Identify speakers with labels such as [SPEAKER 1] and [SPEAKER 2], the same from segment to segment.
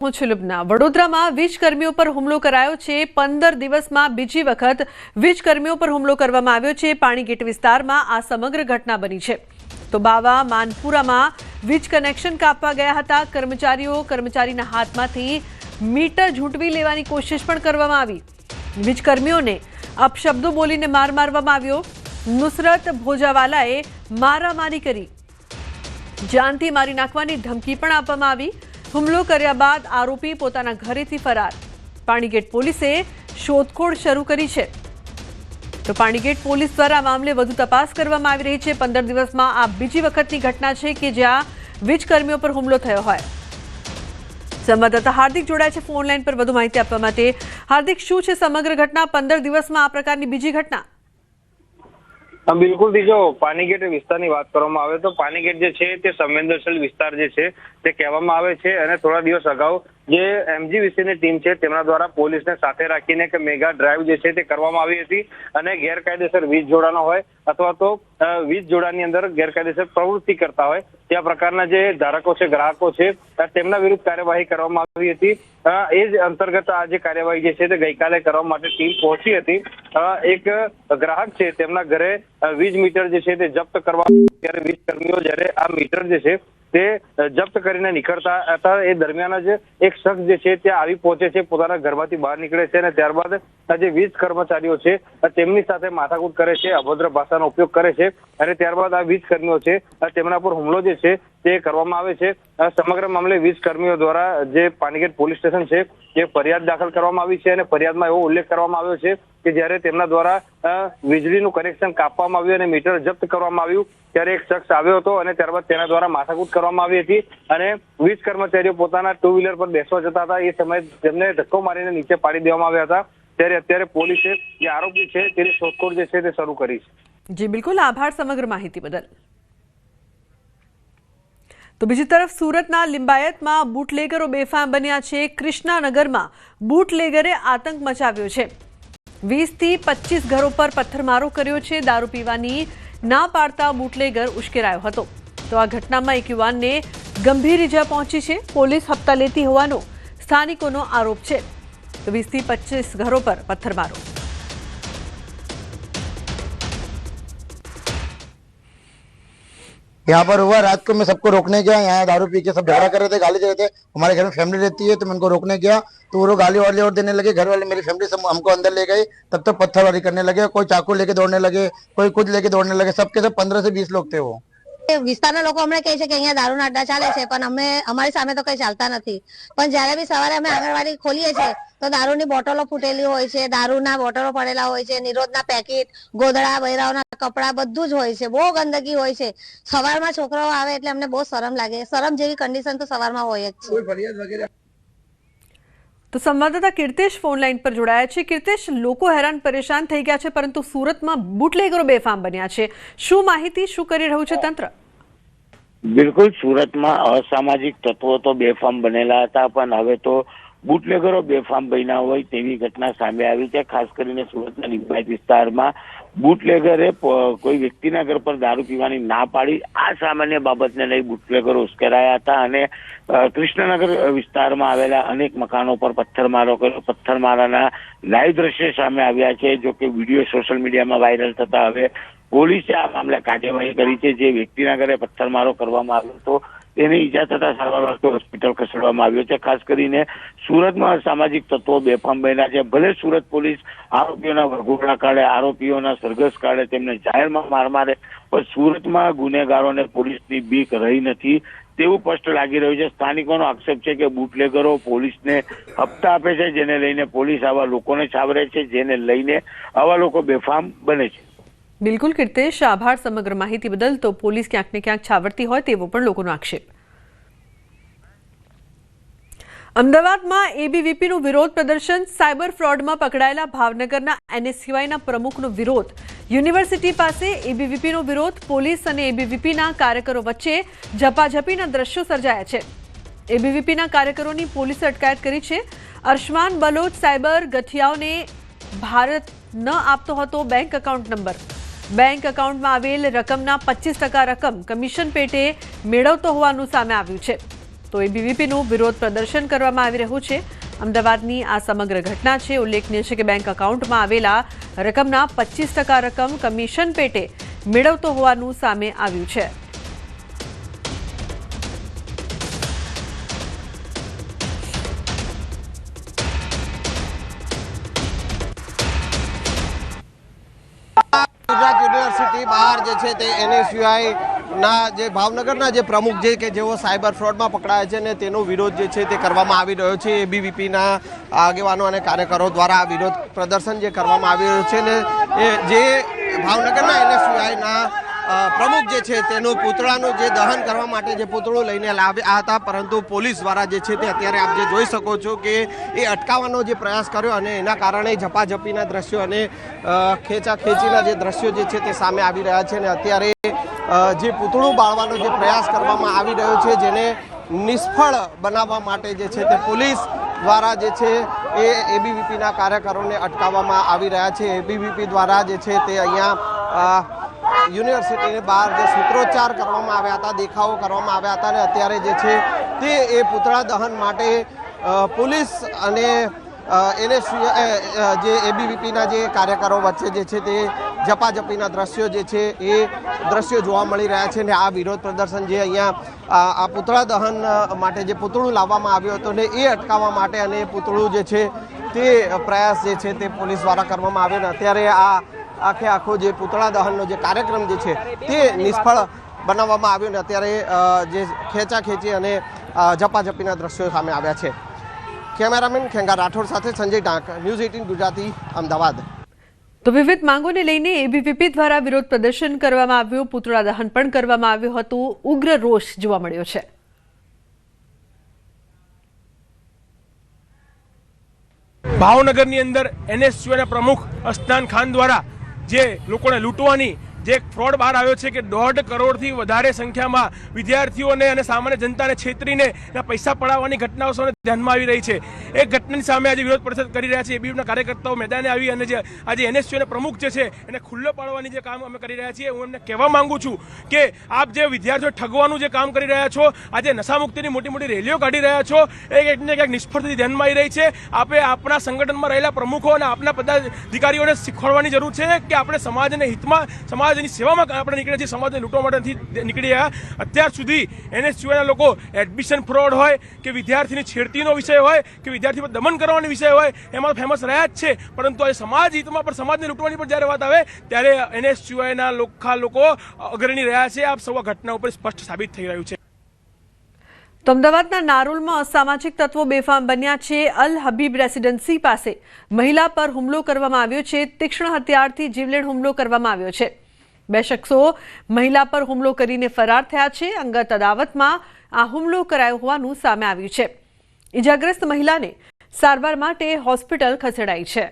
[SPEAKER 1] વડોદરામાં વીજકર્મીઓ પર હુમલો કરાયો છે। 15 દિવસમાં બીજી વખત વીજકર્મીઓ પર હુમલો કરવામાં આવ્યો છે। પાણીગેટ વિસ્તારમાં આ સમગ્ર ઘટના બની છે। તો બાવા માનપુરામાં વીજ કનેક્શન કાપવા ગયા હતા કર્મચારીના હાથમાંથી મીટર ઝૂંટવી લેવાની કોશિશ પણ કરવામાં આવી। વીજકર્મીઓને અપશબ્દો બોલીને માર મારવામાં આવ્યો। નુસરત ભોજાવાલાએ મારામારી કરી જાનથી મારી નાખવાની ધમકી પણ આપવામાં આવી। હુમલો કર્યા બાદ આરોપી પોતાના ઘરેથી ફરાર। પાણીગેટ પોલીસે શોધખોળ શરૂ કરી છે। તો પાણીગેટ પોલીસ દ્વારા આ મામલે વધુ તપાસ કરવામાં આવી રહી છે। 15 દિવસમાં આ બીજી વખતની ઘટના છે કે જ્યાં વીજકર્મીઓ પર હુમલો થયો હોય। સંવાદદાતા હાર્દિક જોડાય છે ફોન લાઈન પર વધુ માહિતી આપવા માટે। હાર્દિક, શું છે સમગ્ર ઘટના? 15 દિવસમાં આ પ્રકારની બીજી ઘટના?
[SPEAKER 2] બિલકુલ, જો પાણીગેટ વિસ્તારની વાત કરવામાં આવે તો પાણીગેટ જે છે તે સંવેદનશીલ વિસ્તાર જે છે તે કહેવામાં આવે છે। અને થોડા દિવસ અગાઉ જે MGVCની ટીમ છે તેમના દ્વારા પોલીસને સાથે રાખીને કે મેગા ડ્રાઈવ જે છે તે કરવામાં આવી હતી અને ગેરકાયદેસર વીજ જોડાણો હોય અથવા તો વીજ જોડાણની અંદર ગેરકાયદેસર પ્રવૃત્તિ કરતા હોય ત્યાં પ્રકારના જે ધારકો છે, ગ્રાહકો છે, તેમના વિરુદ્ધ કાર્યવાહી કરવામાં આવી હતી। એ જ અંતર્ગત આ જે કાર્યવાહી જે છે તે ગઈકાલે કરવા માટે ટીમ પહોંચી હતી। એક ગ્રાહક છે તેમના ઘરે વીજ મીટર જે છે તે જપ્ત કરવા ત્યારે વીજ કર્મીઓ જ્યારે આ મીટર જે છે તે જપ્ત કરીને નીકળતા હતા એ દરમિયાન જ એક શખ્સ જે છે ત્યાં આવી પહોંચે છે, પોતાના ઘરમાંથી બહાર નીકળે છે અને ત્યારબાદ જે વીજ કર્મચારીઓ છે તેમની સાથે માથાકૂટ કરે છે, અભદ્ર ભાષાનો ઉપયોગ કરે છે અને ત્યારબાદ આ વીજ કર્મીઓ છે તેમના પર હુમલો જે છે તે કરવામાં આવે છે। સમગ્ર મામલે વીજ કર્મીઓ દ્વારા જે પાણીગેટ પોલીસ સ્ટેશન છે તે ફરિયાદ દાખલ કરવામાં આવી છે અને ફરિયાદમાં એવો ઉલ્લેખ કરવામાં આવ્યો છે કે જ્યારે તેમના દ્વારા વીજળીનું કનેક્શન કાપવામાં આવ્યું અને મીટર જપ્ત કરવામાં આવ્યું ત્યારે એક શખ્સ આવ્યો હતો અને ત્યારબાદ તેના દ્વારા માથાકૂટ કરવામાં આવી હતી અને વીજ કર્મચારીઓ પોતાના ટુ વ્હીલર પર બેસવા જતા હતા એ સમયે તેમને ધક્કો મારીને નીચે પાડી દેવામાં આવ્યા હતા। ત્યારે અત્યારે પોલીસે જે આરોપી છે તેની શોધખોળ જે છે તે શરૂ કરી છે।
[SPEAKER 1] જી બિલકુલ, આભાર સમગ્ર માહિતી બદલ। તો બીજી તરફ સુરતના લિંબાયતમાં બુટલેગરો બેફામ બન્યા છે। કૃષ્ણાનગરમાં બુટલેગરે આતંક મચાવ્યો છે। 20 થી 25 ઘરો પર પથ્થરમારો કર્યો છે। દારૂ પીવાની ના પાડતા બુટલેગર ઉશ્કેરાયો હતો। તો આ ઘટનામાં એક યુવાનને ગંભીર ઈજા પહોંચી છે। પોલીસ હપ્તા લેતી હોવાનો સ્થાનિકોનો આરોપ છે। તો 20 થી 25 ઘરો પર પથ્થરમારો।
[SPEAKER 3] यहाँ पर हुआ रात को मैं सबको रोकने गया। यहाँ दारू पी के सब झगड़ा कर रहे थे, गाली दे रहे थे। हमारे घर में फैमिली रहती है तो मैं उनको रोकने गया तो वो लोग गाली वाली और देने लगे। घर वाले मेरी फैमिली सब हमको अंदर ले गए, तब तक पत्थरबाजी करने लगे। कोई चाकू लेके दौड़ने लगे, कोई कुछ लेके दौड़ने लगे। सबके सब 15 से 20 लोग थे। वो
[SPEAKER 4] વિસ્તારના લોકો અમને કહે છે કે અહીંયા દારૂના અડ્ડા ચાલે છે પણ અમારી સામે તો કઈ ચાલતા નથી। પણ જ્યારે બી સવારે અમે આંગણવાડી ખોલીએ છીએ તો દારૂની બોટલો ફૂટેલી હોય છે, દારૂના બોટલો પડેલા હોય છે, નિરોધના પેકેટ, ગોદડા, બૈરાઓના કપડા બધું જ હોય છે। બહુ ગંદકી હોય છે। સવારમાં છોકરાઓ આવે એટલે અમને બહુ શરમ લાગે। શરમ જેવી કન્ડિશન તો સવારમાં હોય જ છે।
[SPEAKER 1] તો સંવાદદાતા કીર્તેશ ફોન લાઈન પર જોડાયા છે। કીર્તેશ, લોકો હેરાન પરેશાન થઈ ગયા છે પરંતુ સુરતમાં બુટલેગરો બેફામ બન્યા છે। શું માહિતી, શું કરી રહ્યું છે તંત્ર?
[SPEAKER 5] બિલકુલ, સુરતમાં અસામાજિક તત્વો તો બેફામ બનેલા હતા પણ હવે તો બુટલેગરો બેફામ બન્યા હોય તેવી ઘટના સામે આવી છે। ખાસ કરીને સુરતના લિંબાયત વિસ્તારમાં બુટલેગરે કોઈ વ્યક્તિના ઘર પર દારૂ પીવાની ના પાડી આ સામાન્ય બાબતને લઈ બુટલેગરો ઉશ્કેરાયા હતા અને કૃષ્ણનગર વિસ્તારમાં આવેલા અનેક મકાનો પર પથ્થરમારો કર્યો। પથ્થરમારાના લાઈવ દ્રશ્ય સામે આવ્યા છે। જો કે વિડીયો સોશિયલ મીડિયામાં વાયરલ થતા હવે પોલીસે આ મામલે કાર્યવાહી કરી છે। જે વ્યક્તિના ઘરે પથ્થરમારો કરવામાં આવ્યો હતો તેને ઈજા થતા સારવાર અર્થે હોસ્પિટલ ખસેડવામાં આવ્યો છે। ખાસ કરીને સુરતમાં અસામાજિક તત્વો બેફામ બન્યા છે। ભલે સુરત પોલીસ આરોપીઓના વરઘોડા કાઢે, આરોપીઓના સરઘસ કાઢે, તેમને જાહેરમાં માર મારે પણ સુરતમાં ગુનેગારોને પોલીસની બીક રહી નથી તેવું સ્પષ્ટ લાગી રહ્યું છે। સ્થાનિકોનો આક્ષેપ છે કે બુટલેગરો પોલીસને હપ્તા આપે છે જેને લઈને પોલીસ આવા લોકોને છાવરે છે, જેને લઈને આવા લોકો બેફામ બને છે।
[SPEAKER 1] બિલકુલ કીર્તેશ, આભાર સમગ્ર માહિતી બદલ। તો પોલીસ ક્યાંક ને ક્યાંક છાવરતી હોય તેવો પણ લોકોનો આક્ષેપ। અમદાવાદમાં એબીવીપીનું વિરોધ પ્રદર્શન। સાયબર ફ્રોડમાં પકડાયેલા ભાવનગરના NSUIના પ્રમુખનો વિરોધ। યુનિવર્સિટી પાસે એબીવીપીનો વિરોધ। પોલીસ અને એબીવીપીના કાર્યકરો વચ્ચે ઝપાઝપીના દ્રશ્યો સર્જાયા છે। એબીવીપીના કાર્યકરોની પોલીસે અટકાયત કરી છે। અર્શમાન બલોચ સાયબર ગઠિયાઓને ભારત ન આપતો હતો બેંક એકાઉન્ટ નંબર। બેંક એકાઉન્ટમાં આવેલ રકમના 25% રકમ કમિશન પેટે મેળવતો હોવાનું સામે આવ્યું છે। તો એબીવીપીનું વિરોધ પ્રદર્શન કરવામાં આવી રહ્યું છે। અમદાવાદની આ સમગ્ર ઘટના છે। ઉલ્લેખનીય છે કે બેંક એકાઉન્ટમાં આવેલા રકમના 25% રકમ કમિશન પેટે મેળવતો હોવાનું સામે આવ્યું છે।
[SPEAKER 6] ગુજરાત યુનિવર્સિટી બહાર જે છે તે NSUI ના જે ભાવનગરના જે પ્રમુખ છે કે જેઓ સાયબર ફ્રોડમાં પકડાયા છે ને તેનો વિરોધ જે છે તે કરવામાં આવી રહ્યો છે। એબીવીપીના આગેવાનો અને કાર્યકરો દ્વારા વિરોધ પ્રદર્શન જે કરવામાં આવી રહ્યું છે ને એ જે ભાવનગરના NSUIના પ્રમુખ જે છે તેનું પૂતળાનું જે દહન કરવા માટે જે પૂતળું લઈને આવ્યા હતા, પરંતુ પોલીસ દ્વારા જે છે તે અત્યારે આપ જે જોઈ શકો છો કે એ અટકાવવાનો જે પ્રયાસ કર્યો અને એના કારણે ઝપાઝપીના દ્રશ્યો અને ખેંચાખેંચીના જે દ્રશ્યો જે છે તે સામે આવી રહ્યા છે। અને અત્યારે જે પૂતળું બાળવાનો જે પ્રયાસ કરવામાં આવી રહ્યો છે જેને નિષ્ફળ બનાવવા માટે જે છે તે પોલીસ દ્વારા જે છે એ એબીવીપીના કાર્યકરોને અટકાવવામાં આવી રહ્યા છે। એબીવીપી દ્વારા જે છે તે અહીંયા યુનિવર્સિટીની બહાર જે સૂત્રોચ્ચાર કરવામાં આવ્યા હતા, દેખાવો કરવામાં આવ્યા હતા અને અત્યારે જે છે તે એ પૂતળા દહન માટે પોલીસ અને જે એબીવીપીના જે કાર્યકરો વચ્ચે જે છે તે ઝપાઝપીના દ્રશ્યો જે છે એ દ્રશ્યો જોવા મળી રહ્યા છે। ને આ વિરોધ પ્રદર્શન જે અહીંયા આ પૂતળા દહન માટે જે પૂતળું લાવવામાં આવ્યું હતું ને એ અટકાવવા માટે અને એ પૂતળું જે છે તે પ્રયાસ જે છે તે પોલીસ દ્વારા કરવામાં આવ્યો ને અત્યારે આખો જે પૂતળા દહનનો જે કાર્યક્રમ જે છે તે નિષ્ફળ બનાવવામાં આવ્યો ને અત્યારે જે ખેંચાખેંચી અને ઝપાઝપીના દ્રશ્યો સામે આવ્યા છે। કેમેરામેન ખેંગા રાઠોડ સાથે સંજય ડાંક, ન્યૂઝ 18 ગુજરાતી, અમદાવાદ।
[SPEAKER 1] તો વિવિધ માંગોને લઈને એબીવીપી દ્વારા વિરોધ પ્રદર્શન કરવામાં આવ્યું, પૂતળા દહન પણ કરવામાં આવ્યું હતું। ઉગ્ર રોષ જોવા મળ્યો છે।
[SPEAKER 7] ભાવનગરની અંદર NSUIના પ્રમુખ અસ્નાન ખાન દ્વારા જે લોકોને લૂંટવાની જે ફ્રોડ બહાર આવ્યો છે કે 1.5 કરોડથી વધારે સંખ્યામાં વિદ્યાર્થીઓને અને સામાન્ય જનતાને છેતરીને પૈસા પડાવવાની ઘટનાઓ સામે ધ્યાનમાં આવી રહી છે। એ ઘટનાની સામે આજે વિરોધ પ્રદર્શન કરી રહ્યા છે। એબીવીપીના કાર્યકર્તાઓ મેદાને આવી અને જે આજે NSUIના પ્રમુખ જે છે એને ખુલ્લો પાડવાની જે કામ અમે કરી રહ્યા છીએ। હું એમને કહેવા માંગુ છું કે આપ જે વિદ્યાર્થીઓ ઠગવાનું જે કામ કરી રહ્યા છો, આજે નશામુક્તિની મોટી મોટી રેલીઓ કાઢી રહ્યા છો, એ ક્યાંક ને ક્યાંક નિષ્ફળતાથી ધ્યાનમાં આવી રહી છે। આપે આપણા સંગઠનમાં રહેલા પ્રમુખો અને આપના પદાધિકારીઓને શીખવાડવાની જરૂર છે કે આપણે સમાજને હિતમાં સમાજની સેવામાં આપણે નીકળ્યા છીએ, સમાજને લૂંટવા માટે નથી નીકળ્યા। અત્યાર સુધી NSUIના લોકો એડમિશન ફ્રોડ હોય કે વિદ્યાર્થીની છેડતીનો વિષય હોય કે વિદ્યાર્થી પર દમન કરવાનો વિષય હોય એમાં ફેમસ રહ્યા જ છે, પરંતુ આજે સમાજ હિતમાં પણ સમાજને લૂંટવાની પર જ્યારે વાત આવે ત્યારે NSUIના લોકો અગ્રણી રહ્યા છે। આપ સૌ ઘટના ઉપર સ્પષ્ટ સાબિત થઈ રહ્યું છે।
[SPEAKER 1] તો અમદાવાદના નારોલમાં અસામાજિક તત્વો બેફામ બન્યા છે। અલ હબીબ રેસિડેન્સી પાસે મહિલા પર હુમલો કરવામાં આવ્યો છે। તીક્ષ્ણ હથિયારથી જીવલેણ હુમલો કરવામાં આવ્યો છે। 2 શખ્સો મહિલા પર હુમલો કરીને ફરાર થયા છે। અંગત અદાવતમાં આ હુમલો કરાયો હોવાનું સામે આવ્યું છે। ઇજાગ્રસ્ત મહિલાને સારવાર માટે હોસ્પિટલ ખસેડાઈ છે।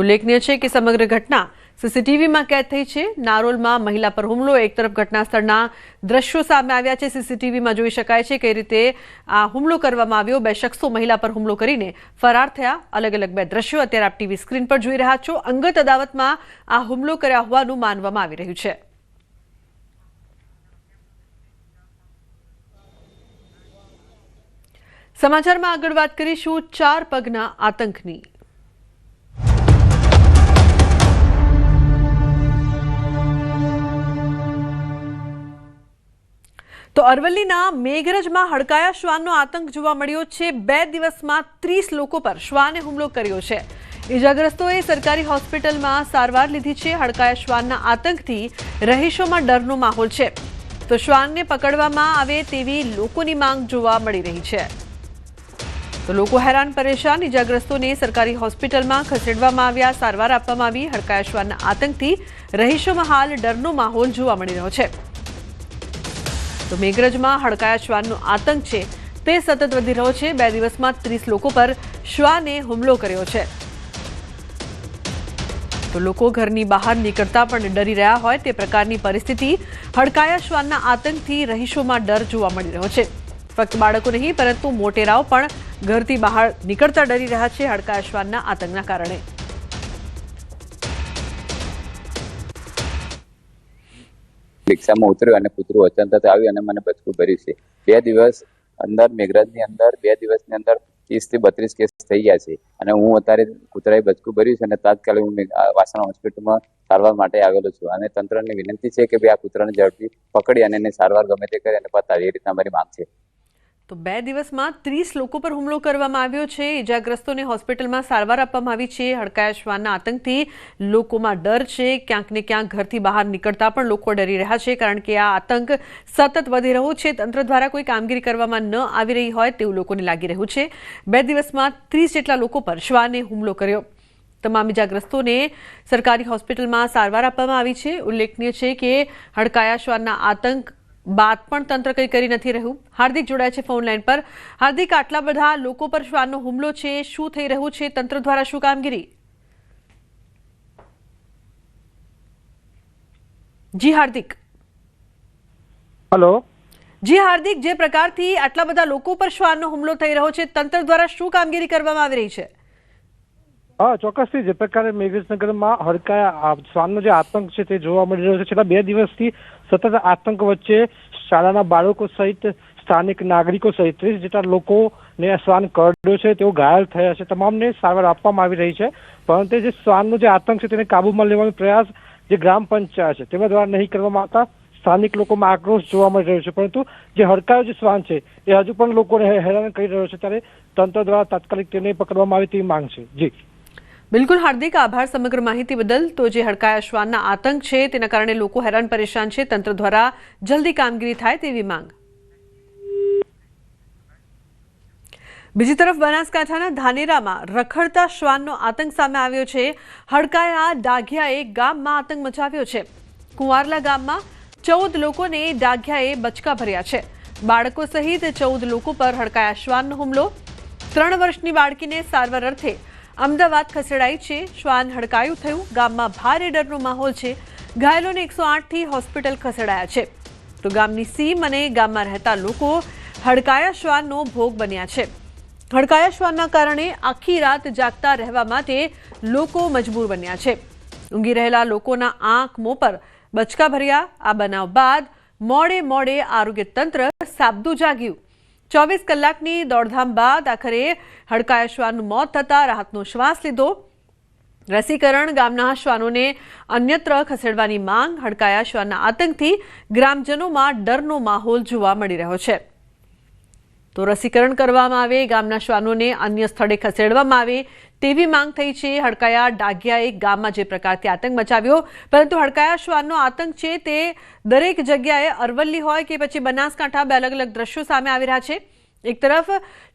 [SPEAKER 1] ઉલ્લેખનીય છે કે સમગ્ર ઘટના સીસીટીવીમાં કેદ થઈ છે। નારોલમાં મહિલા પર હુમલો, એક તરફ ઘટના સ્થળના દ્રશ્યો સામે આવ્યા છે। સીસીટીવીમાં જોઈ શકાય છે કઈ રીતે આ હુમલો કરવામાં આવ્યો। 2 શખ્સો મહિલા પર હુમલો કરીને ફરાર થયા। અલગ અલગ 2 દ્રશ્યો અત્યારે આપ ટીવી સ્ક્રીન પર જોઈ રહ્યા છો। અંગત અદાવતમાં આ હુમલો કર્યા હોવાનું માનવામાં આવી રહ્યું છે। સમાચારમાં આગળ વાત કરીશું 4 પગના આતંકની। તો અરવલ્લીના મેઘરજમાં હડકાયા શ્વાનનો આતંક જોવા મળ્યો છે। 2 દિવસમાં 30 લોકો પર શ્વાને હુમલો કર્યો છે। ઇજાગ્રસ્તોએ સરકારી હોસ્પિટલમાં સારવાર લીધી છે। હડકાયા શ્વાનના આતંકથી રહીશોમાં ડરનો માહોલ છે। તો શ્વાનને પકડવામાં આવે તેવી લોકોની માંગ જોવા મળી રહી છે। તો લોકો હેરાન પરેશાન। ઇજાગ્રસ્તોને સરકારી હોસ્પિટલમાં ખસેડવામાં આવ્યા, સારવાર આપવામાં આવી। હડકાયા શ્વાનના આતંકથી રહીશોમાં હાલ ડરનો માહોલ જોવા મળી રહ્યો છે। તો મેઘરજમાં હડકાયા શ્વાનનો આતંક છે તે સતત વધી રહ્યો છે। 2 દિવસમાં 30 લોકો પર શ્વાને હુમલો કર્યો છે। તો લોકો ઘરની બહાર નીકળતા પણ ડરી રહ્યા હોય તે પ્રકારની પરિસ્થિતિ। હડકાયા શ્વાનના આતંકથી રહીશોમાં ડર જોવા મળી રહ્યો છે। ફક્ત બાળકો નહીં પરંતુ મોટેરાઓ પણ ઘરથી બહાર નીકળતા ડરી રહ્યા છે હડકાયા શ્વાનના આતંકના કારણે।
[SPEAKER 8] રિક્ષામાં ઉતર્યો અને કૂતરું અચાનક આવ્યું અને મને બચકું ભર્યું છે. 2 દિવસ અંદર મેઘરાજની અંદર 2 દિવસની અંદર 30 થી 32 કેસ થઈ ગયા છે અને હું અત્યારે કૂતરાએ બચકું ભર્યું છે અને તાત્કાલિક હું વાસણ હોસ્પિટલમાં સારવાર માટે આવેલો છું અને તંત્રને વિનંતી છે કે ભાઈ આ કૂતરાને ઝડપી પકડી અને એની સારવાર ગમે તે કરી અને બતાવી, એ રીતના અમારી માંગ છે.
[SPEAKER 1] તો 2 દિવસમાં 30 લોકો પર હુમલો કરવામાં આવ્યો છે. ઇજાગ્રસ્તોને હોસ્પિટલમાં સારવાર આપવામાં આવી છે. હડકાયા શ્વાનના આતંકથી લોકોમાં ડર છે. ક્યાંક ને ક્યાંક ઘરથી બહાર નીકળતા પણ લોકો ડરી રહ્યા છે, કારણ કે આ આતંક સતત વધી રહ્યો છે. તંત્ર દ્વારા કોઈ કામગીરી કરવામાં ન આવી રહી હોય તેવું લોકોને લાગી રહ્યું છે. 2 દિવસમાં 30 જેટલા લોકો પર શ્વાને હુમલો કર્યો. તમામ ઇજાગ્રસ્તોને સરકારી હોસ્પિટલમાં સારવાર આપવામાં આવી છે. ઉલ્લેખનીય છે કે હડકાયા શ્વાનના આતંક બાદ પણ તંત્ર કંઈ કરી નથી રહ્યું. હાર્દિક જોડાય છે ફોન લાઈન પર. હાર્દિક, આટલા બધા લોકો પર શ્વાનનો હુમલો છે, શું થઈ રહ્યું છે? તંત્ર દ્વારા શું કામગીરી? જી હાર્દિક.
[SPEAKER 9] હેલો.
[SPEAKER 1] જી હાર્દિક, જે પ્રકારથી આટલા બધા લોકો પર શ્વાનનો હુમલો થઈ રહ્યો છે, તંત્ર દ્વારા શું કામગીરી કરવામાં આવી રહી છે?
[SPEAKER 9] હા, ચોક્કસથી જે પ્રકારે મેઘરાજનગરમાં હડકાયા શ્વાનનો જે આતંક છે તે જોવા મળી રહ્યો છે. છેલ્લા 2 દિવસથી સતત આતંક વચ્ચે શાળાના બાળકો સહિત સ્થાનિક નાગરિકો સહિત 30 જેટલા લોકોને શ્વાન કરડ્યો છે, તેઓ ઘાયલ થયા છે. તમામને સારવાર આપવામાં આવી રહી છે, પરંતુ જે શ્વાનનો જે આતંક છે તેને કાબૂમાં લેવાનો પ્રયાસ જે ગ્રામ પંચાયત છે તેના દ્વારા નહીં કરવામાં આવતા સ્થાનિક લોકોમાં આક્રોશ જોવા મળી રહ્યો છે. પરંતુ જે હડકાયો જે શ્વાન છે એ હજુ પણ લોકોને હેરાન કરી રહ્યો છે, ત્યારે તંત્ર દ્વારા તાત્કાલિક તેને પકડવામાં આવે તેવી માંગ છે. જી
[SPEAKER 1] બિલકુલ હાર્દિક, આભાર સમગ્ર માહિતી બદલ. તો જે હડકાયા શ્વાનના આતંક છે તેના કારણે લોકો હેરાન પરેશાન છે. તંત્ર દ્વારા જલ્દી કામગીરી થાય તેવી માંગ. બીજી તરફ બનાસકાંઠાના ધાનેરામાં રખડતા શ્વાનનો આતંક સામે આવ્યો છે. હડકાયા ડાઘિયાએ ગામમાં આતંક મચાવ્યો છે. કુંવારલા ગામમાં 14 લોકોને ડાઘિયાએ બચકા ભર્યા છે. બાળકો સહિત 14 લોકો પર હડકાયા શ્વાનનો હુમલો. 3 વર્ષની બાળકીને સારવાર અર્થે અમદાવાદ ખસેડાઈ છે. શ્વાન હડકાયું થયું. ગામમાં ભારે ડરનો માહોલ છે. ઘાયલોને 108 થી હોસ્પિટલ ખસેડાયા છે. તો ગામની સીમ અને ગામમાં રહેતા લોકો હડકાયા શ્વાનનો ભોગ બન્યા છે. હડકાયા શ્વાનના કારણે આખી રાત જાગતા રહેવા માટે લોકો મજબૂર બન્યા છે. ઊંઘી રહેલા લોકોના આંખ મોં પર બચકા ભર્યા. આ બનાવ બાદ મોડે આરોગ્ય તંત્ર સાબદું જાગ્યું. 24 કલાકની દોડધામ બાદ આખરે હડકાયા શ્વાનનું મોત થતા રાહતનો શ્વાસ લીધો. રસીકરણ, ગામના શ્વાનોને અન્યત્ર ખસેડવાની માંગ. હડકાયા શ્વાનના આતંકથી ગ્રામજનોમાં ડરનો માહોલ જોવા મળી રહ્યો છે. તો રસીકરણ કરવામાં આવે, ગામના શ્વાનોને અન્ય સ્થળે ખસેડવામાં આવે તેવી માંગ થઈ છે. હડકાયા ડાઘિયાએ ગામમાં જે પ્રકારથી આતંક મચાવ્યો, પરંતુ હડકાયા શ્વાનનો આતંક છે તે દરેક જગ્યાએ અરવલ્લી હોય કે પછી બનાસકાંઠા, 2 અલગ-અલગ દ્રશ્યો સામે આવી રહ્યા છે. એક તરફ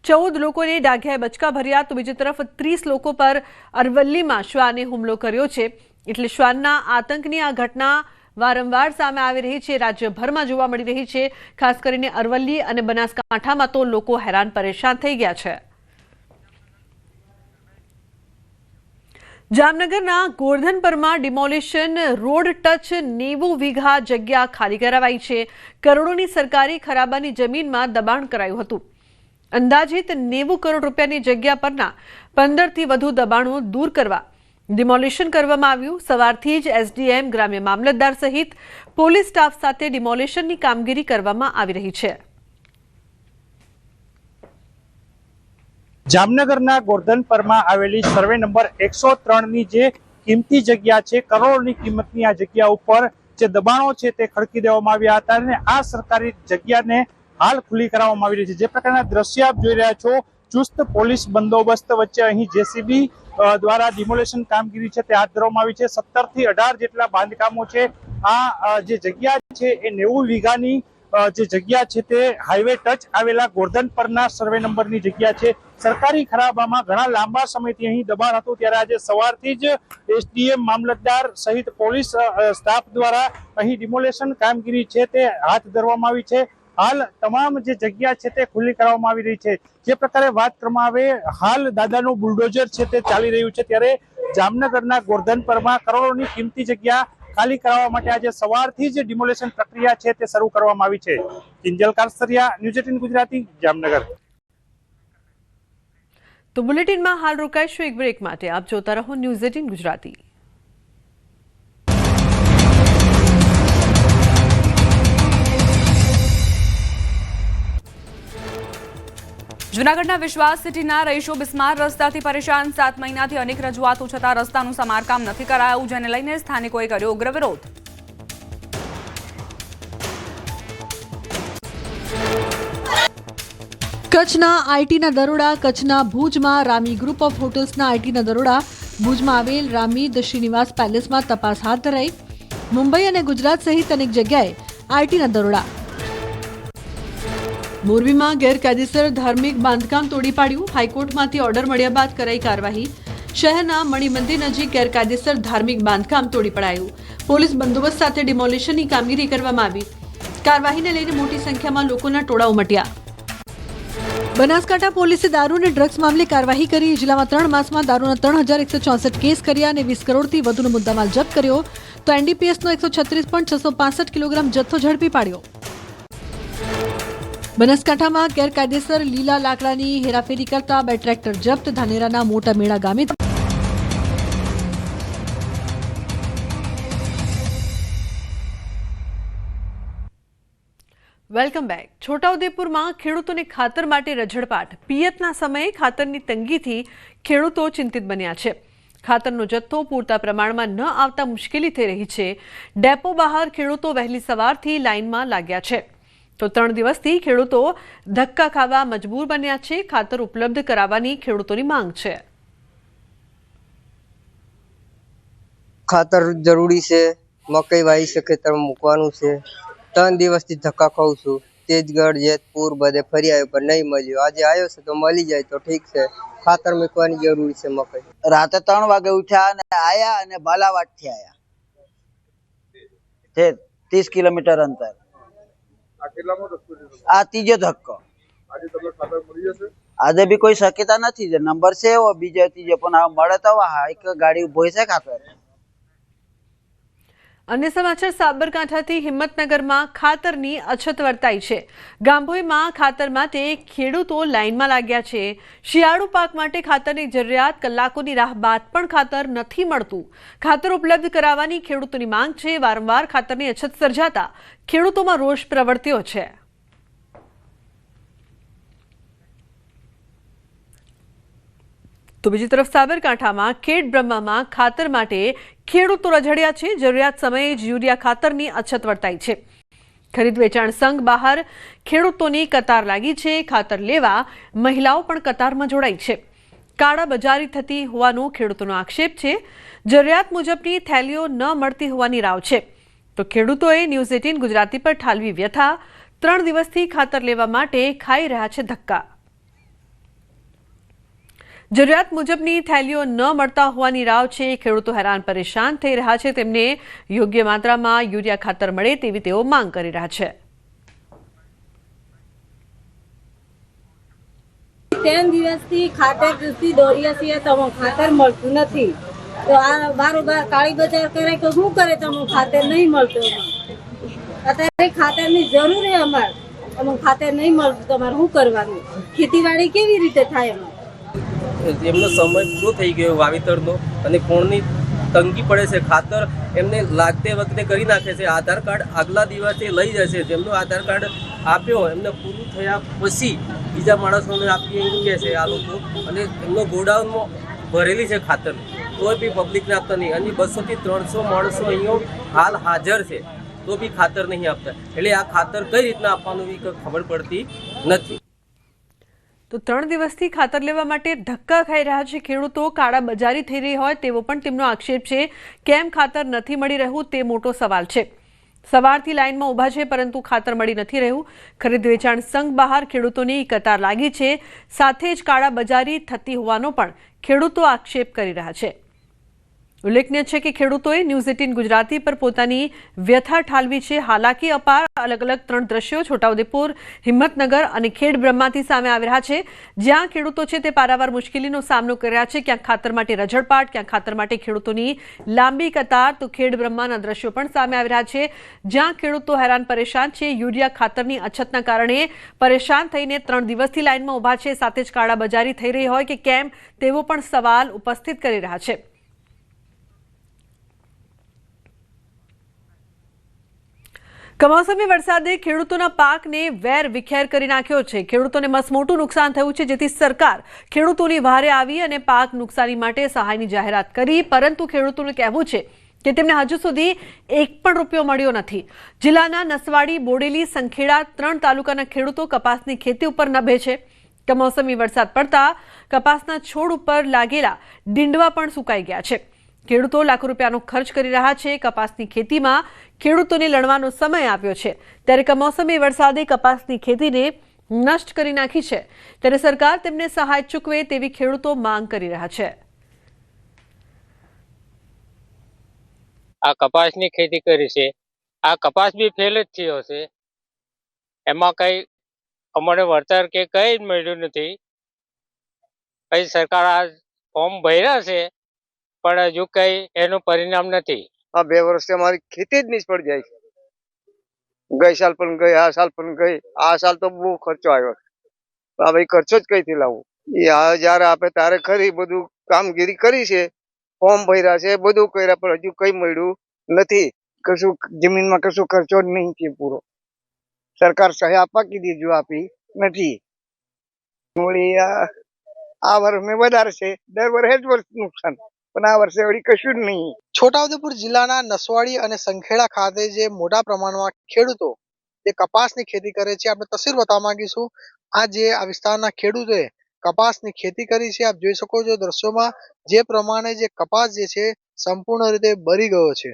[SPEAKER 1] 14 લોકોને ડાઘિયાએ બચકા ભર્યા, તો બીજી તરફ 30 લોકો પર અરવલ્લીમાં શ્વાને હુમલો કર્યો છે. એટલે શ્વાનના આતંકની આ ઘટના વારંવાર સામે આવી રહી છે, રાજ્યભરમાં જોવા મળી રહી છે. ખાસ કરીને અરવલ્લી અને બનાસકાંઠામાં તો લોકો હેરાન પરેશાન થઈ ગયા છે. જામનગરના ગોરધનપરમાં ડિમોલિશન રોડ ટચ 90 વીઘા જગ્યા ખાલી કરાવાઈ છે. કરોડોની સરકારી ખરાબાની જમીનમાં દબાણ કરાયું હતું. અંદાજિત 90 કરોડ રૂપિયાની જગ્યા પરના 15 થી વધુ દબાણો દૂર કરવા ડિમોલિશન કરવામાં આવ્યું. સવારથી જ એસડીએમ, ગ્રામ્ય મામલતદાર સહિત પોલીસ સ્ટાફ સાથે ડિમોલિશનની કામગીરી કરવામાં આવી રહી છે.
[SPEAKER 10] જામનગરના ગોરધનપરમાં આવેલી સર્વે નંબર 103 ની જે કિંમતી જગ્યા છે, કરોડોની કિંમતની આ જગ્યા ઉપર જે દબાણો છે તે ખડકી દેવામાં આવ્યા હતા અને આ સરકારી જગ્યાને હાલ ખુલ્લી કરાવવામાં આવી રહી છે. જે પ્રકારના દ્રશ્ય આપ જોઈ રહ્યા છો, ચુસ્ત પોલીસ બંદોબસ્ત વચ્ચે અહીં જેસીબી દ્વારા ડિમોલેશન કામગીરી છે તે હાથ ધરવામાં આવી છે. 17 થી 18 જેટલા બાંધકામો છે. આ જે જગ્યા છે એ 90 વીઘાની જે જગ્યા છે તે હાઈવે ટચ આવેલા ગોરધનપરના સર્વે નંબરની જગ્યા છે. સરકારી ખરાબામાં ઘણા લાંબા સમયથી અહીં દબાણ હતું, ત્યારે આજે સવારથી જ એસડીએમ, મામલતદાર સહિત પોલીસ સ્ટાફ દ્વારા અહીં ડિમોલેશન કામગીરી છે તે હાથ ધરવામાં આવી છે. હાલ તમામ જે જગ્યા છે તે ખુલ્લી કરવામાં આવી રહી છે. જે પ્રકારે વાત કરવામાં આવે, હાલ દાદાનું બુલડોઝર છે તે ચાલી રહ્યું છે, ત્યારે જામનગરના ગોરધનપરમાં કરોડોની કિંમતી જગ્યા ખાલી કરાવવા માટે આજે સવારથી જ ડિમોલેશન પ્રક્રિયા છે તે શરૂ કરવામાં આવી છે. કિંજલ કારસરિયા, ન્યૂઝ 18 ગુજરાતી, જામનગર.
[SPEAKER 1] તો બુલેટિનમાં હાલ રોકાઈશું એક બ્રેક માટે. આપ જોતા રહો ન્યૂઝ 18 ગુજરાતી.
[SPEAKER 11] જૂનાગઢના વિશ્વાસ સિટીના રહીશો બિસ્માર રસ્તાથી પરેશાન 7 મહિનાથી અનેક રજૂઆતો છતાં રસ્તાનું સમારકામ નથી કરાયું, જેને લઈને સ્થાનિકોએ કર્યો ઉગ્ર વિરોધ.
[SPEAKER 1] કચ્છના આઈટીના દરોડા. કચ્છના ભુજમાં રામી ગ્રુપ ઓફ હોટેલ્સના આઈટીના દરોડા. ભુજમાં આવેલ રામી ધ શ્રીનિવાસ પેલેસમાં તપાસ હાથ ધરાઈ. મુંબઈ અને ગુજરાત સહિત અનેક જગ્યાએ આઈટીના દરોડા. મોરબીમાં ગેરકાયદેસર ધાર્મિક બાંધકામ તોડી પાડ્યું. હાઈકોર્ટમાંથી ઓર્ડર મળ્યા બાદ કરાઈ કાર્યવાહી. શહેરના મણિમંદિર નજીક ગેરકાયદેસર ધાર્મિક બાંધકામ તોડી પડાયું. પોલીસ બંદોબસ્ત સાથે ડિમોલિશનની કામગીરી કરવામાં આવી. કાર્યવાહીને લઈને મોટી સંખ્યામાં લોકોના ટોળા ઉમટ્યા. બનાસકાંઠા પોલીસે દારૂ અને ડ્રગ્સ મામલે કાર્યવાહી કરી. જિલ્લામાં 3 માસમાં દારૂના 3164 કેસ કર્યા અને 20 કરોડથી વધુનો મુદ્દામાલ જપ્ત કર્યો. તો એનડીપીએસનો 136.665 કિલોગ્રામ જથ્થો ઝડપી પાડ્યો. બનાસકાંઠામાં ગેરકાયદેસર લીલા લાકડાની હેરાફેરી કરતા 2 ટ્રેક્ટર જપ્ત. ધાનેરાના મોટા મેળા ગામે. Welcome back. છોટાઉદેપુરમાં ખેડૂતોને ખાતર માટે રઝળપાટ. પિયતના સમયે ખાતરની તંગીથી ખેડૂતો ચિંતિત બન્યા છે. ખાતરનો જથ્થો પૂરતા પ્રમાણમાં ન આવતા મુશ્કેલી થઈ રહી છે. ડેપો બહાર ખેડૂતો વહેલી સવારથી લાઇનમાં લાગ્યા છે. તો 3 દિવસથી ખેડૂતો ધક્કા ખાવા મજબૂર બન્યા છે. ખાતર ઉપલબ્ધ કરાવવાની ખેડૂતોની માંગ છે.
[SPEAKER 12] ખાતર જરૂરી છે. મકઈ વાવી છે, ખેતર મૂકવાનું છે. 3 દિવસથી ધક્કા ખાઉં છું. તેજગઢ, જેતપુર બધે ફરી આવ્યો પણ નહીં મળ્યો. આજે આવ્યો છે તો મળી જાય તો ઠીક છે. ખાતર મૂકવાની જરૂરી છે. મકઈ
[SPEAKER 13] રાતે 3 વાગે ઉઠ્યા અને આયા અને બાલાવાડ થી આયા તે 30 કિલોમીટર અંતર. આ ત્રીજો ધક્કો. આજે બી કોઈ શક્યતા નથી. નંબર છે એવો બીજો ત્રીજો પણ આ મળે તો એક ગાડી ઉભો છે ખાતર.
[SPEAKER 1] અન્ય સમાચાર સાબરકાંઠાથી. હિંમતનગરમાં ખાતરની અછત વર્તાઈ છે. ગાંભોઈમાં ખાતર માટે ખેડૂતો લાઇનમાં લાગ્યા છે. શિયાળુ પાક માટે ખાતરની જરૂરિયાત. કલાકોની રાહ બાદ પણ ખાતર નથી મળતું. ખાતર ઉપલબ્ધ કરાવવાની ખેડૂતોની માંગ છે. વારંવાર ખાતરની અછત સર્જાતા ખેડૂતોમાં રોષ પ્રવર્ત્યો છે. તો બીજી તરફ સાબરકાંઠામાં ખેડ બ્રહ્મામાં ખાતર માટે ખેડૂતો રઝળ્યા છે. જરૂરિયાત સમયે જ યુરિયા ખાતરની અછત વર્તાઈ છે. ખરીદ વેચાણ સંઘ બહાર ખેડૂતોની કતાર લાગી છે. ખાતર લેવા મહિલાઓ પણ કતારમાં જોડાઈ છે. કાળા બજારી થતી હોવાનો ખેડૂતોનો આક્ષેપ છે. જરૂરિયાત મુજબની થેલીઓ ન મળતી હોવાની રાવ છે. તો ખેડૂતોએ ન્યૂઝ 18 ગુજરાતી પર ઠાલવી વ્યથા. 3 દિવસથી ખાતર લેવા માટે ખાઈ રહ્યા છે ધક્કા. જરૂરિયાત મુજબની થેલીઓ ન મળતા હોવાની રાવ છે. ખેડૂતો હેરાન પરેશાન થઈ રહ્યા છે. તેમને યોગ્ય માત્રામાં યુરિયા ખાતર મળે તેવી તેઓ માંગ કરી રહ્યા છે.
[SPEAKER 14] 3 દિવસથી ખાતરથી દોડ્યા છીએ તો ખાતર મળતું નથી. તો આ બારોબાર કાળી બજાર કરે તો શું કરે? તો ખાતર નહીં મળતું. અત્યારે ખાતરની જરૂર છે અમારે. ખાતર નહીં મળતું તો અમારે શું કરવાનું? ખેતીવાડી કેવી રીતે થાય?
[SPEAKER 15] એમનો સમય પૂરો થઈ ગયો વાવેતરનો અને કોણની તંગી પડે છે. ખાતર એમને લાગતે વખતે કરી નાખે છે. આધાર કાર્ડ આગલા દિવસે લઈ જશે. જેમનો આધાર કાર્ડ આપ્યો એમને પૂરું થયા પછી બીજા માણસોને આપીએ એવું કહે છે આ લોકો. અને એમનો ગોડાઉનમાં ભરેલી છે ખાતર, તોય બી પબ્લિકને આપતા નહીં. અને 200 થી 300 માણસો અહીંયા હાલ હાજર છે તો બી ખાતર નહીં આપતા. એટલે આ ખાતર કઈ રીતના આપવાનું એ ખબર પડતી નથી.
[SPEAKER 1] તો 3 દિવસથી ખાતર લેવા માટે ધક્કા ખાઈ રહ્યા છે ખેડૂતો. કાળા બજારી થઈ રહી હોય તેવો પણ તેમનો આક્ષેપ છે. કેમ ખાતર નથી મળી રહ્યું તે મોટો સવાલ છે. સવારથી લાઇનમાં ઊભા છે પરંતુ ખાતર મળી નથી રહ્યું. ખરીદ વેચાણ સંઘ બહાર ખેડૂતોની કતાર લાગી છે. સાથે જ કાળા બજારી થતી હોવાનો પણ ખેડૂતો આક્ષેપ કરી રહ્યા છે. ઉલ્લેખનીય છે કે ખેડૂતોએ ન્યૂઝ 18 ગુજરાતી પર પોતાની વ્યથા ઠાલવી છે. હાલાકી અપાર. અલગ અલગ 3 દ્રશ્યો છોટાઉદેપુર, હિંમતનગર અને ખેડ બ્રહ્માથી સામે આવી રહ્યા છે. જ્યાં ખેડૂતો છે તે પારાવાર મુશ્કેલીનો સામનો કરી રહ્યા છે. ક્યાંક ખાતર માટે રઝળપાટ, ક્યાંક ખાતર માટે ખેડૂતોની લાંબી કતાર. તો ખેડ બ્રહ્માના દ્રશ્યો પણ સામે આવી રહ્યા છે જ્યાં ખેડૂતો હેરાન પરેશાન છે. યુરિયા ખાતરની અછતના કારણે પરેશાન થઈને 3 દિવસથી લાઇનમાં ઊભા છે. સાથે જ કાળા બજારી થઈ રહી હોય કે કેમ તેવો પણ સવાલ ઉપસ્થિત કરી રહ્યા છે. કમોસમી વરસાદે ખેડૂતોના પાકને વેર વિખેર કરી નાખ્યો છે. ખેડૂતોને મસમોટું નુકસાન થયું છે, જેથી સરકાર ખેડૂતોની વહારે આવી અને પાક નુકસાની માટે સહાયની જાહેરાત કરી, પરંતુ ખેડૂતોનું કહેવું છે કે તેમને હજુ સુધી એક પણ રૂપિયો મળ્યો નથી. જિલ્લાના નસવાડી, બોડેલી, સંખેડા 3 તાલુકાના ખેડૂતો કપાસની ખેતી ઉપર નભે છે. કમોસમી વરસાદ પડતા કપાસના છોડ ઉપર લાગેલા ડીંડવા પણ સુકાઈ ગયા છે. ખેડૂતો લાખો રૂપિયાનો ખર્ચ કરી રહ્યા છે. કપાસની ખેતીમાં ખેડૂતોને લણવાનો સમય આવ્યો છે, ત્યારે કમોસમી વરસાદે કપાસની ખેતીને નષ્ટ કરી નાખી છે, ત્યારે સરકાર તેમને સહાય ચૂકવે તેવી ખેડૂતો માંગ કરી રહ્યા છે.
[SPEAKER 16] આ કપાસની ખેતી કરી છે, આ કપાસ બી ફેલ જ થયો છે. એમાં કઈ અમને વળતર કે કઈ જ મળ્યું નથી. કઈ સરકાર આ ફોર્મ ભર્યા છે પણ હજુ કઈ એનું પરિણામ નથી.
[SPEAKER 17] આ 2 વર્ષથી અમારી ખેતી જ નિષ્ફળ જાય છે. ગઈ સાલ પણ ગઈ, આ સાલ પણ ગઈ. આ સાલ તો બહુ ખર્ચો આવ્યો. આ ભાઈ ખર્ચો જ કઈથી લાવવું? એ જયારે આપે ત્યારે ખરી બધું કામગીરી કરી છે, ફોર્મ ભર્યા છે, બધું કર્યા, પણ હજુ કઈ મળ્યું નથી. કશું જમીનમાં કશું ખર્ચો જ નહીં છે પૂરો. સરકાર સહાય આપવા કીધી, જો આપી નથી. આ વર્ષ વધારે છે, દર વર્ષે જ વર્ષ નુકસાન, પણ આ વર્ષે વળી કશું જ નહીં.
[SPEAKER 18] છોટાઉદેપુર જિલ્લાના નસવાડી અને સંખેડા ખાતે જે મોટા પ્રમાણમાં ખેડૂતો જે કપાસની ખેતી કરે છે, આપણે તસવીર બતાવવા માંગીશું. આ વિસ્તારના ખેડૂતોએ કપાસની ખેતી કરી છે. આપ જોઈ શકો છો દ્રશ્યોમાં જે પ્રમાણે જે કપાસ જે છે સંપૂર્ણ રીતે બળી ગયો છે.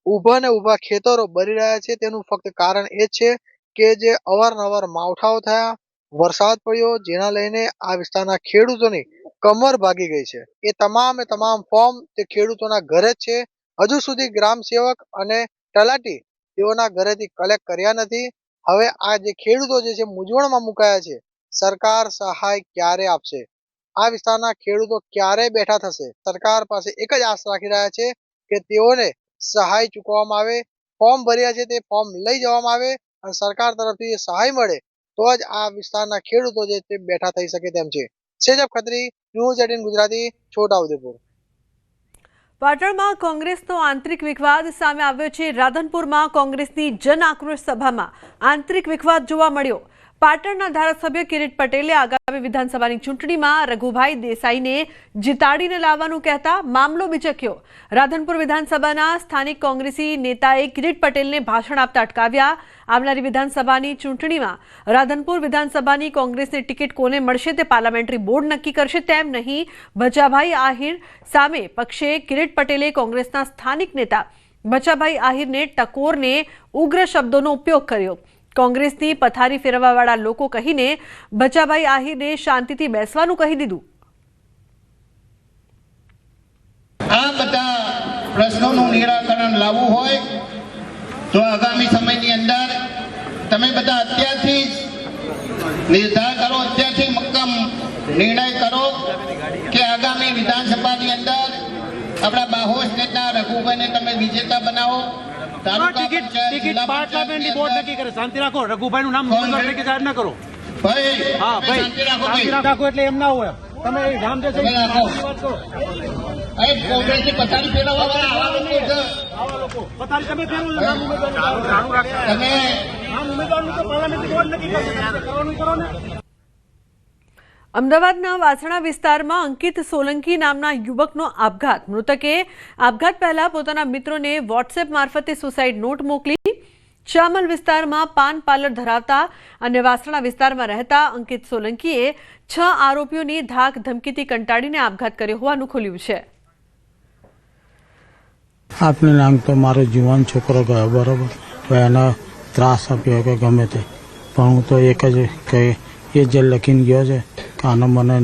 [SPEAKER 18] ઊભા ને ઊભા ખેતરો બળી રહ્યા છે. તેનું ફક્ત કારણ એ છે કે જે અવારનવાર માવઠાઓ થયા, વરસાદ પડ્યો, જેના લઈને આ વિસ્તારના ખેડૂતોની કમર ભાગી ગઈ છે. એ તમામ ફોર્મ તે ખેડૂતોના ઘરે જ છે. હજુ સુધી ગ્રામ સેવક અને તલાટી તેઓના ઘરેથી કલેક્ટ કર્યા નથી. હવે આ જે ખેડૂતો જે છે મૂંઝવણમાં મુકાયા છે. સરકાર સહાય ક્યારે આપશે? આ વિસ્તારના ખેડૂતો ક્યારે બેઠા થશે? સરકાર પાસે એક જ આશ રાખી રહ્યા છે કે તેઓને સહાય ચૂકવવામાં આવે. ફોર્મ ભર્યા છે તે ફોર્મ લઈ જવામાં આવે અને સરકાર તરફથી સહાય મળે તો જ આ વિસ્તારના ખેડૂતો જે તે બેઠા થઈ શકે તેમ છે. સેજબ ખત્રી, ન્યૂઝ 18 ગુજરાતી, છોટાઉદેપુર.
[SPEAKER 1] પાટણમાં કોંગ્રેસનો આંતરિક વિવાદ સામે આવ્યો છે. રાધનપુરમાં કોંગ્રેસની જન આક્રોશ સભામાં આંતરિક વિવાદ જોવા મળ્યો. પાટણના ધારાસભ્ય કિરીટ પટેલે આગામી વિધાનસભાની ચૂંટણીમાં રઘુભાઈ દેસાઈને જીતાડીને લાવવાનું કહેતા મામલો બિચક્યો. રાધનપુર વિધાનસભાના સ્થાનિક કોંગ્રેસી નેતાએ કિરીટ પટેલને ભાષણ આપતા અટકાવ્યા. આવનારી વિધાનસભાની ચૂંટણીમાં રાધનપુર વિધાનસભાની કોંગ્રેસની ટિકિટ કોને મળશે તે પાર્લામેન્ટરી બોર્ડ નક્કી કરશે, તેમ નહીં. બચાભાઈ આહિર સામે પક્ષે કિરીટ પટેલે કોંગ્રેસના સ્થાનિક નેતા બચાભાઈ આહિરને ટકોરને ઉગ્ર શબ્દોનો ઉપયોગ કર્યો. કોંગ્રેસની પથારી ફેરવવાવાળા લોકો કહીને બચાભાઈ આહિરને શાંતિથી બેસવાનું કહી દીધું.
[SPEAKER 19] આ બધા પ્રશ્નોનું નિરાકરણ લાવવું હોય તો આગામી સમયની અંદર તમે બધા અત્યારથી નિર્ધાર કરો, અત્યારથી મક્કમ નિર્ણય કરો કે આગામી વિધાનસભાની અંદર આપણા બાહોશ નેતા રઘુભાઈને તમે વિજેતા બનાવો.
[SPEAKER 10] શાંતિ રાખો. રઘુભાઈ નું નામ જાહેર ના કરો. શાંતિ રાખો એટલે એમ ના હોય. તમે નામ જે વાત કરો.
[SPEAKER 19] કોંગ્રેસની પથારી ફેરવવા વાળા આવા લોકો
[SPEAKER 10] પથારી તમે ફેરવો છો. કરો ને.
[SPEAKER 1] અમદાવાદના વાસણા વિસ્તારમાં અંકિત સોલંકી નામના યુવકનો આપઘાત. મૃતકે આપઘાત પહેલા પોતાના મિત્રોને વોટ્સએપ મારફતે સુસાઇડ નોટ મોકલી. ચામલ વિસ્તારમાં પાન પાર્લર ધરાવતા અને વાસણા વિસ્તારમાં રહેતા અંકિત સોલંકીએ 6 આરોપીઓની ધાક ધમકીથી કંટાળીને આપઘાત કર્યો હોવાનું ખુલ્યું છે.
[SPEAKER 20] આપને નામ તો મારો જુવાન છોકરો ગયો, બરોબર, એના ત્રાસ આપ્યો કે ગમે તે, પણ હું તો એક જ કે એ જે લખીને ગયો છે કે આનો મને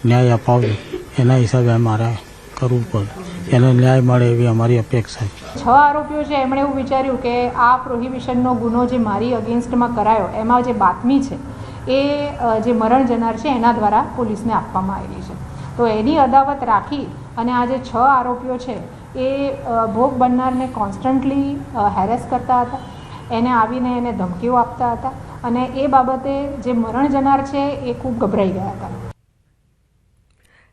[SPEAKER 20] ન્યાય અપાવજો, એના હિસાબે મારે કરવું પડે. એને ન્યાય મળે એવી અમારી અપેક્ષા છે.
[SPEAKER 21] 6 આરોપીઓ છે એમણે એવું વિચાર્યું કે આ પ્રોહિબિશનનો ગુનો જે મારી અગેન્સ્ટમાં કરાયો એમાં જે બાતમી છે એ જે મરણ જનાર છે એના દ્વારા પોલીસને આપવામાં આવેલી છે. તો એની અદાવત રાખી અને આ જે 6 આરોપીઓ છે એ ભોગ બનનારને કોન્સ્ટન્ટલી હેરેસ કરતા હતા, એને આવીને એને ધમકીઓ આપતા હતા અને એ બાબતે જે મરણ જનાર છે એ ખૂબ ગભરાઈ ગયા હતા.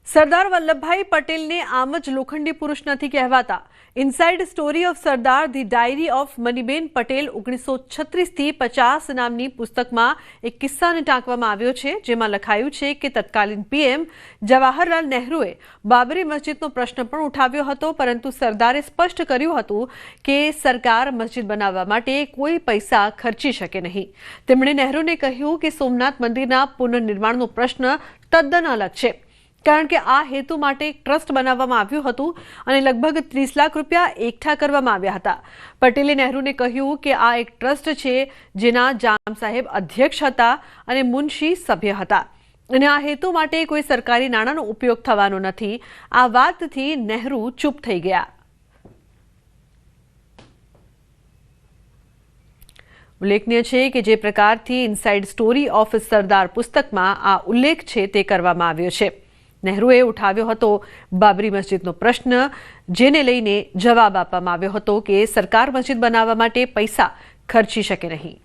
[SPEAKER 1] સરદાર વલ્લભભાઈ પટેલને આમ જ લોખંડી પુરુષ નથી કહેવાતા. Inside story of Sardar the diary of Maniben Patel 1936 થી 50 નામની પુસ્તકમાં એક કિસ્સાને ટાંકવામાં આવ્યો છે, જેમાં લખાયું છે કે તત્કાલીન પીએમ જવાહરલાલ નહેરુએ બાબરી મસ્જિદનો પ્રશ્ન પણ ઉઠાવ્યો હતો, પરંતુ સરદારે સ્પષ્ટ કર્યું હતું કે સરકાર મસ્જિદ બનાવવા માટે કોઈ પૈસા ખર્ચી શકે નહીં. તેમણે નહેરુને કહ્યું કે સોમનાથ મંદિરના પુનર્નિર્માણનો પ્રશ્ન તદ્દન અલગ છે, કારણ કે આ હેતુ માટે એક ટ્રસ્ટ બનાવવામાં આવ્યું હતું અને લગભગ 30 લાખ રૂપિયા એકઠા કરવામાં આવ્યા હતા. પટેલે નહેરુને કહ્યું કે આ એક ટ્રસ્ટ છે જેના જામ સાહેબ અધ્યક્ષ હતા અને મુનશી સભ્ય હતા અને આ હેતુ માટે કોઈ સરકારી નાણાંનો ઉપયોગ થવાનો નથી. આ વાતથી નહેરુ ચૂપ થઈ ગયા. ઉલ્લેખનીય છે કે જે પ્રકારથી ઇનસાઇડ સ્ટોરી ઓફ સરદાર પુસ્તકમાં આ ઉલ્લેખ છે તે કરવામાં આવ્યો છે. નહેરુએ ઉઠાવ્યો હતો બાબરી મસ્જિદનો પ્રશ્ન, જેને લઈને જવાબ આપવામાં આવ્યો હતો કે સરકાર મસ્જિદ બનાવવા માટે પૈસા ખર્ચી શકે નહીં.